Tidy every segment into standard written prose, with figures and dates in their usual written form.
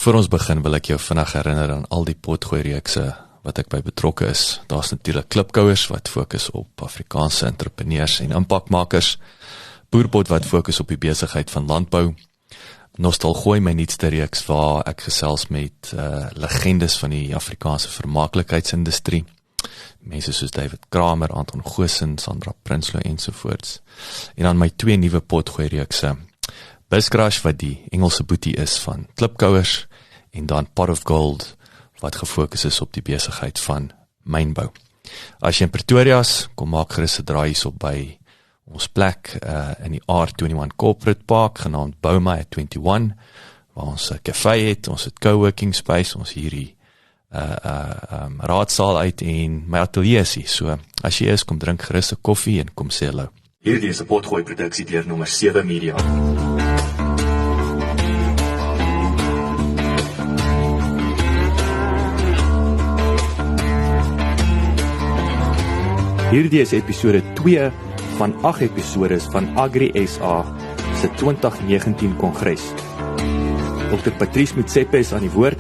Voor ons begin wil ek jou vinnig herinner aan al die potgooi-reekse wat ek by betrokke is. Daar's natuurlik klipkouers wat fokus op Afrikaanse entrepreneurs en impakmakers, boerpot wat fokus op die besigheid van landbou, Nostalgooi, my nuutste reeks waar ek gesels met legendes van die Afrikaanse vermaaklikheidsindustrie, mense soos David Kramer, Anton Goosen, Sandra Prinsloo ensovoorts. En dan my 2 nuwe potgooi-reekse, Buscrash wat die Engelse boetie is van klipkouers, en dan Pot of Gold wat gefokus is op die besigheid van mynbou. As jy in Pretoria is, kom maak gerus 'n draai hierop by ons plek in die R21 Corporate Park, genaamd Bouma at 21, waar ons 'n café het, ons het coworking space, ons hierdie raadsaal uit en my atelier is hier. So, as jy is, kom drink gerus 'n koffie en kom sê hallo. Hierdie is 'n potgooi produksie deur nommer 7 Media. Hierdie is episode 2 van 8 episodes van Agri SA se 2019 Kongres. Dr. Patrice Motsepe is aan die woord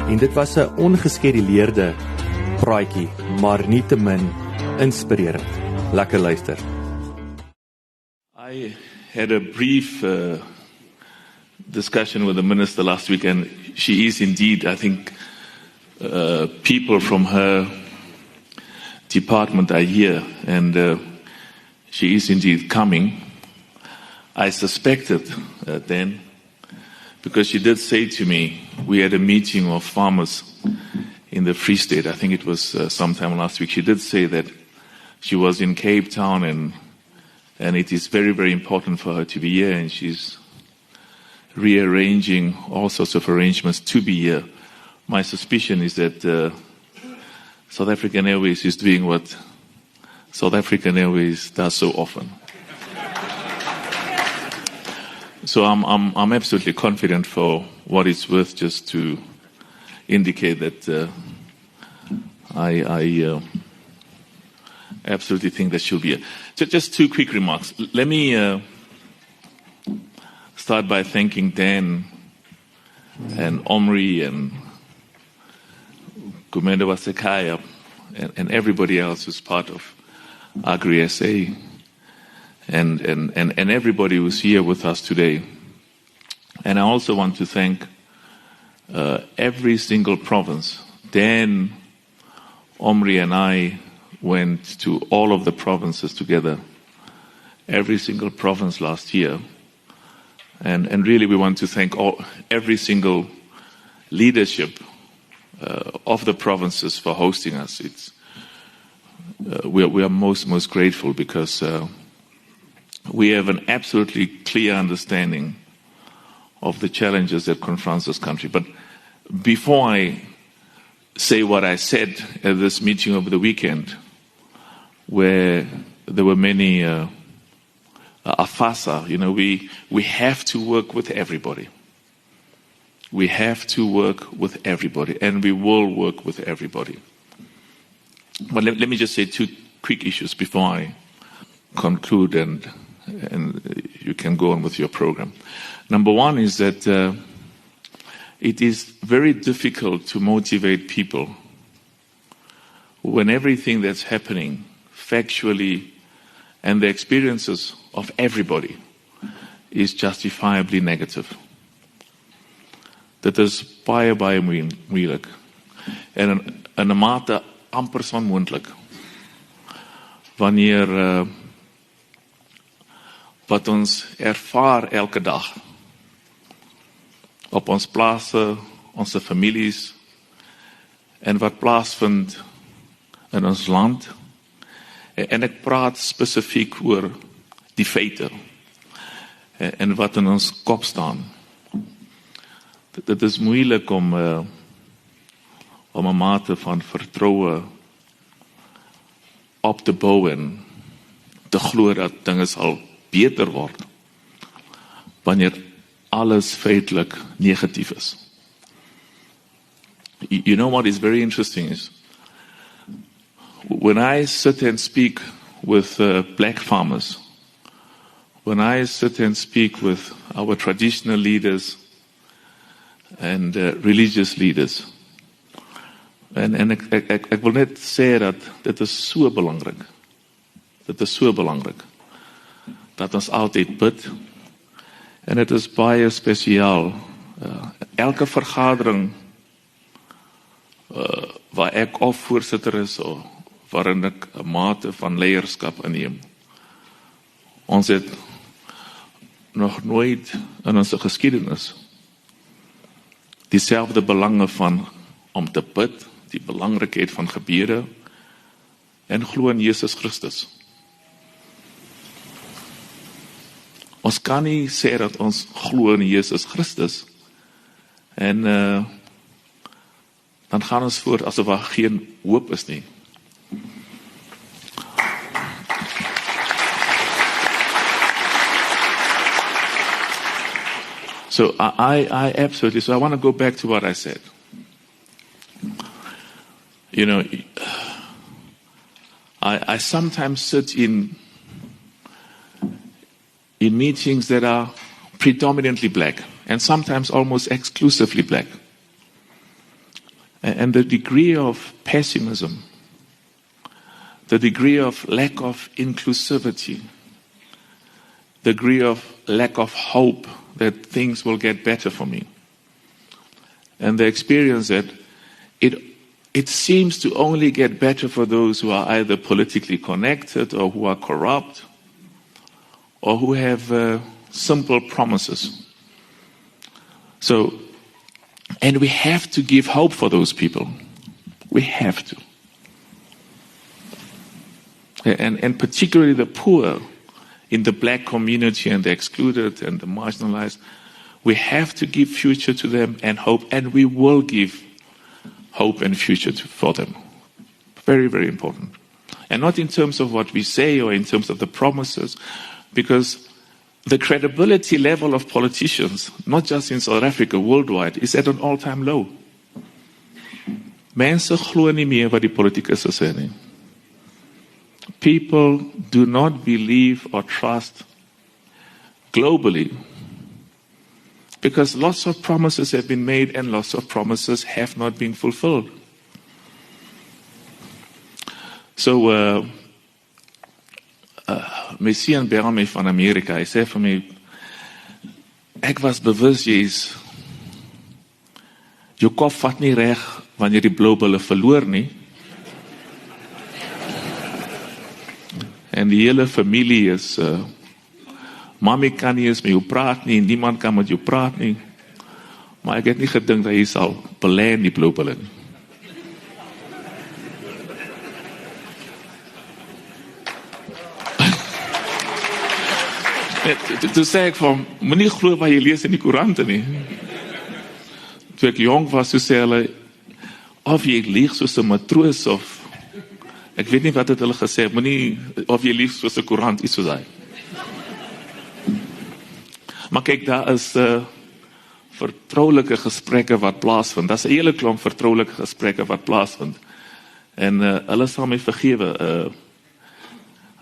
en dit was 'n ongeskeduleerde praatjie, maar nietemin inspirerend. Lekker luister. I had a brief discussion with the minister last week, and she is indeed, I think, people from her department are here, and she is indeed coming. I suspected then, because she did say to me, we had a meeting of farmers in the Free State, I think it was sometime last week. She did say that she was in Cape Town, and it is very, very important for her to be here, and she's rearranging all sorts of arrangements to be here. My suspicion is that South African Airways is doing what South African Airways does so often. So I'm absolutely confident, for what it's worth, just to indicate that I absolutely think that she'll be here. Just 2 quick remarks. Let me start by thanking Dan and Omri and Gumenda Wasekaya and everybody else who's part of Agri SA and everybody who's here with us today. And I also want to thank every single province. Dan, Omri and I went to all of the provinces together, every single province last year. And really we want to thank every single leadership of the provinces for hosting us. We are most grateful, because we have an absolutely clear understanding of the challenges that confront this country. But before I say what I said at this meeting over the weekend, where there were many afasa, we have to work with everybody. We have to work with everybody, and we will work with everybody. But let me just say 2 quick issues before I conclude, and you can go on with your program. Number 1 is that it is very difficult to motivate people when everything that's happening factually and the experiences of everybody is justifiably negative. Dit is baie moeilik en in 'n mate amper onmoontlik wanneer wat ons ervaar elke dag op ons plase, ons families, en wat plaasvind in ons land. En ek praat spesifiek oor die feite en wat in ons kop staan. Dit is moeilik om 'n mate van vertroue op te bou en te glo dat dinge sal beter word wanneer alles feitelik negatief is. You know what is very interesting is, when I sit and speak with black farmers, when I sit and speak with our traditional leaders, and religious leaders. En ek wil net sê dat dit is so belangrik. Dit is so belangrik dat ons altyd bid. En dit is baie spesiaal. Elke vergadering waar ek of voorsitter is of waarin ek 'n mate van leierskap inneem. Ons het nog nooit in ons geskiedenis dieselfde belange van om te bid, die belangrikheid van gebede en glo in Jesus Christus. Ons kan nie sê dat ons glo in Jesus Christus en dan gaan ons voort asof daar geen hoop is nie. So I absolutely, so I want to go back to what I said. You know, I sometimes sit in meetings that are predominantly black and sometimes almost exclusively black. And the degree of pessimism, the degree of lack of inclusivity, the degree of lack of hope that things will get better for me. And the experience that it seems to only get better for those who are either politically connected or who are corrupt or who have simple promises. So, and we have to give hope for those people. We have to. And particularly the poor in the black community and the excluded and the marginalized, we have to give future to them and hope, and we will give hope and future for them. Very, very important. And not in terms of what we say or in terms of the promises, because the credibility level of politicians, not just in South Africa, worldwide, is at an all-time low. Mense glo nie meer wat die politikus sê nie. People do not believe or trust globally because lots of promises have been made and lots of promises have not been fulfilled. So, my seun bel my van Amerika. Hy sê vir my, ek was bewus jy is jou kop vat nie reg wanneer die blou bulle verloor nie. En die hele familie is mami kan nie eens met jou praat nie, niemand kan met jou praat nie. Maar ek het nie gedink dat jy sal belê in die blou bulle nie. Toe sê ek van, moenie glo wat jy lees in die koerante nie. Toe ek jong was, toe sê hulle, of jy lieg soos 'n matroos of ek weet nie wat het hulle gesê, moenie of jy lief soos 'n koerant, iets soos daai. Maar kyk, daar is vertroulike gesprekke wat plaasvind. Daar's 'n hele klomp vertroulike gesprekke wat plaasvind. En hulle sal my vergewe.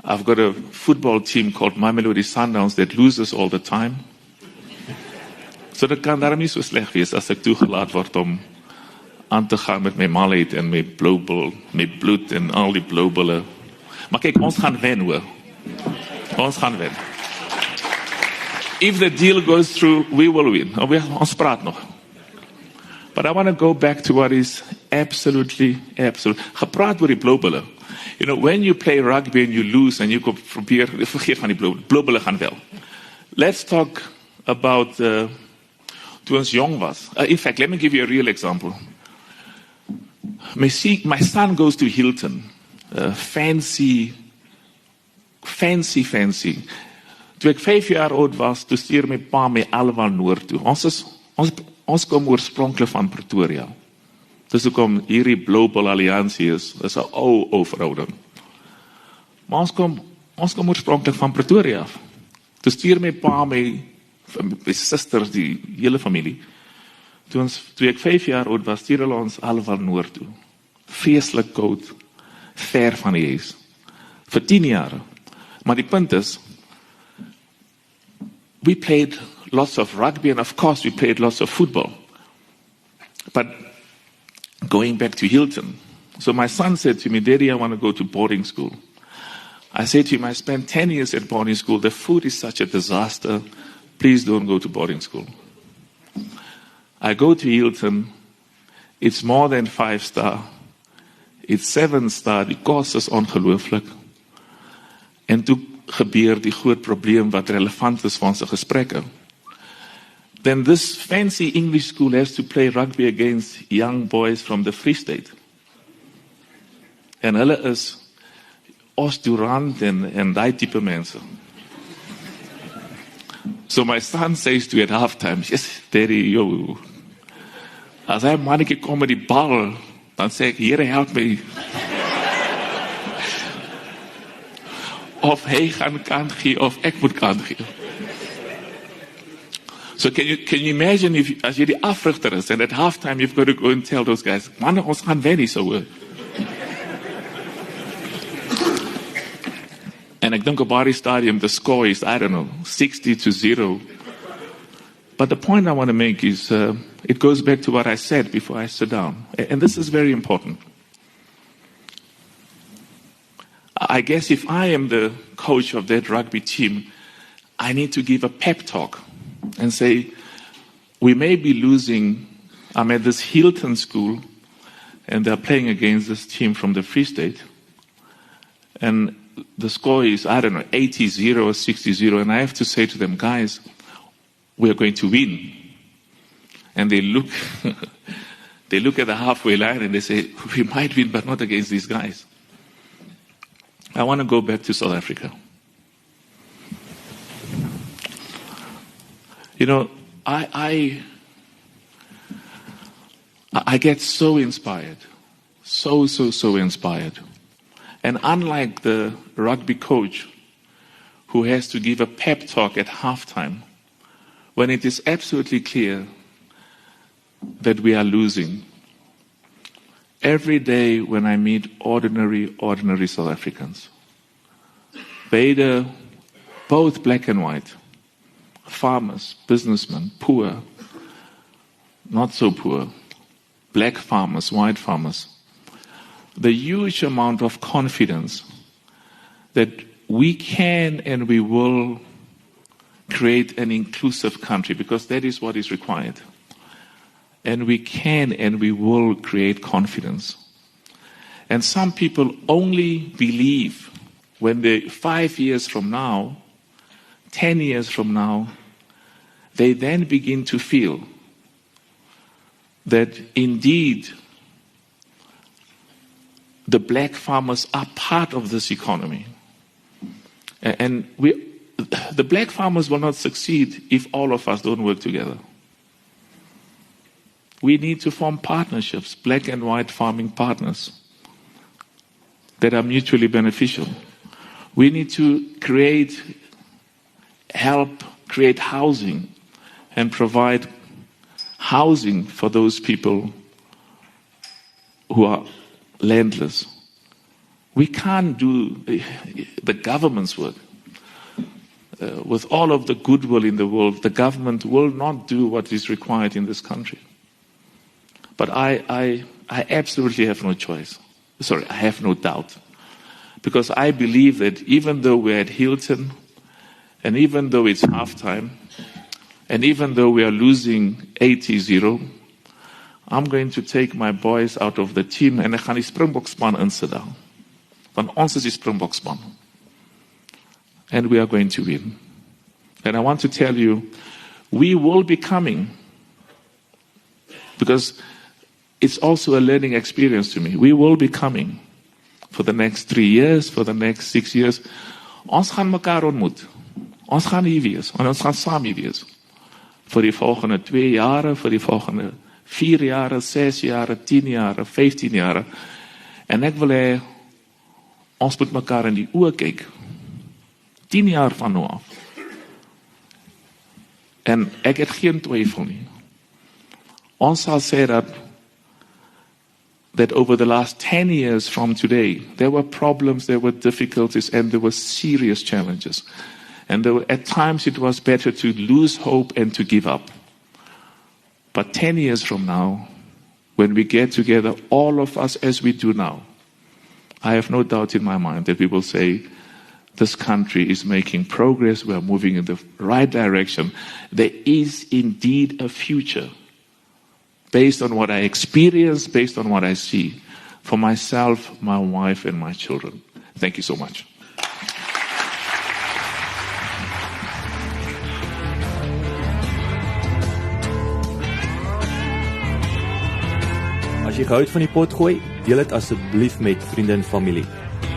I've got a football team called Mamelodi Sundowns that loses all the time. So dit kan daarom nie so sleg wees as ek toegelaat word om aan te gaan met my malheid en my blauwbul, my bloed en al die blauwbulle. Maar kyk, ons gaan wen hoor. Ons gaan wen. If the deal goes through, we will win. Ons praat nog. But I want to go back to what is absolutely. Gepraat oor die blauwbulle. You know, when you play rugby and you lose and you go probeer, vergeet van die blauwbulle gaan wel. Let's talk about toe ons jong was. In fact, let me give you a real example. My son goes to Hilton. Fancy. Toe ek 5 jaar oud was, toe stuur my pa my almal noord toe. Ons kom oorspronklik van Pretoria. Dis hoekom hierdie Global Alliansie is 'n ou verhouding. Maar ons kom oorspronklik van Pretoria af. Toe stuur my pa my susters, die hele familie. Toe ek 5 jaar oud was, stuur hulle ons almal noord toe. Vreeslik koud, ver van die huis. Vir 10 jaar. Maar die punt is, we played lots of rugby and of course we played lots of football. But going back to Hilton, so my son said to me, Daddy, I want to go to boarding school. I said to him, I spent 10 years at boarding school. The food is such a disaster. Please don't go to boarding school. I go to Hilton. It's more than 5-star. It's 7-star. Die kos is ongelooflik. En toe gebeur die groot probleem wat relevant is vir ons gesprekke. Then this fancy English school has to play rugby against young boys from the Free State. En hulle is Oost-Durant en die type mense. So my son says to me at halftime, yes, Daddy, yo, as hy mannetjie kom met die bal, dan sê ek, Here, help my. Of hy gaan kant gee, of ek moet kant gee. So can you imagine if, as jy die afrigter is, and at halftime you've got to go and tell those guys, man, ons gaan wen nie so hoor. And ek dink op Agri Stadium, the score is, 60-0. But the point I want to make is, it goes back to what I said before I sit down. And this is very important. I guess if I am the coach of that rugby team, I need to give a pep talk and say, we may be losing. I'm at this Hilton school, and they're playing against this team from the Free State. And the score is, 80-0 or 60-0. And I have to say to them, guys, we are going to win. And they look, they look at the halfway line and they say, we might win, but not against these guys. I want to go back to South Africa. You know, I get so inspired, so inspired. And unlike the rugby coach who has to give a pep talk at halftime, when it is absolutely clear that we are losing, every day when I meet ordinary South Africans, both black and white, farmers, businessmen, poor, not so poor, black farmers, white farmers, the huge amount of confidence that we can and we will create an inclusive country, because that is what is required. And we can and we will create confidence. And some people only believe when they 5 years from now, 10 years from now, they then begin to feel that indeed the black farmers are part of this economy. And the black farmers will not succeed if all of us don't work together. We need to form partnerships, black and white farming partners that are mutually beneficial. We need to help create housing and provide housing for those people who are landless. We can't do the government's work. With all of the goodwill in the world, the government will not do what is required in this country. But I absolutely have no choice. Sorry, I have no doubt. Because I believe that even though we're at Hilton, and even though it's halftime, and even though we are losing 80-0, I'm going to take my boys out of the team en ek gaan die Springbokspan insit daar. Want ons is die Springbokspan. And we are going to win. And I want to tell you, we will be coming. Because it's also a learning experience to me. We will be coming for the next 3 years, for the next 6 years. Ons gaan mekaar ontmoet. Ons gaan hier wees. En ons gaan saam hier wees. Vir die volgende 2 jare, vir die volgende 4 jare, 6 jare, 10 jare, 15 jare. En ek wil hê, ons moet mekaar in die oë kyk. 10 jaar van nou af. En ek het geen twyfel nie. Ons sal sê that over the last 10 years from today, there were problems, there were difficulties, and there were serious challenges. And at times it was better to lose hope and to give up. But 10 years from now, when we get together, all of us as we do now, I have no doubt in my mind that we will say, this country is making progress, we are moving in the right direction. There is indeed a future based on what I experience, based on what I see, for myself, my wife, and my children. Thank you so much. As jy gehou het van die potgooi, deel dit asseblief met vriende en familie.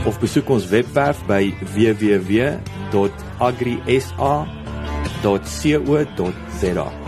Of besoek ons webwerf by www.agrisa.co.za.